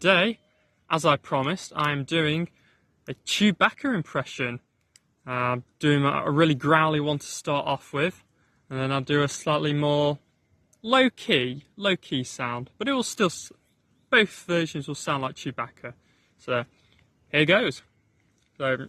Today, as I promised, I'm doing a Chewbacca impression. Doing a really growly one to start off with, and then I'll do a slightly more low-key sound, but it will still, both versions will sound like Chewbacca. So, here goes. So,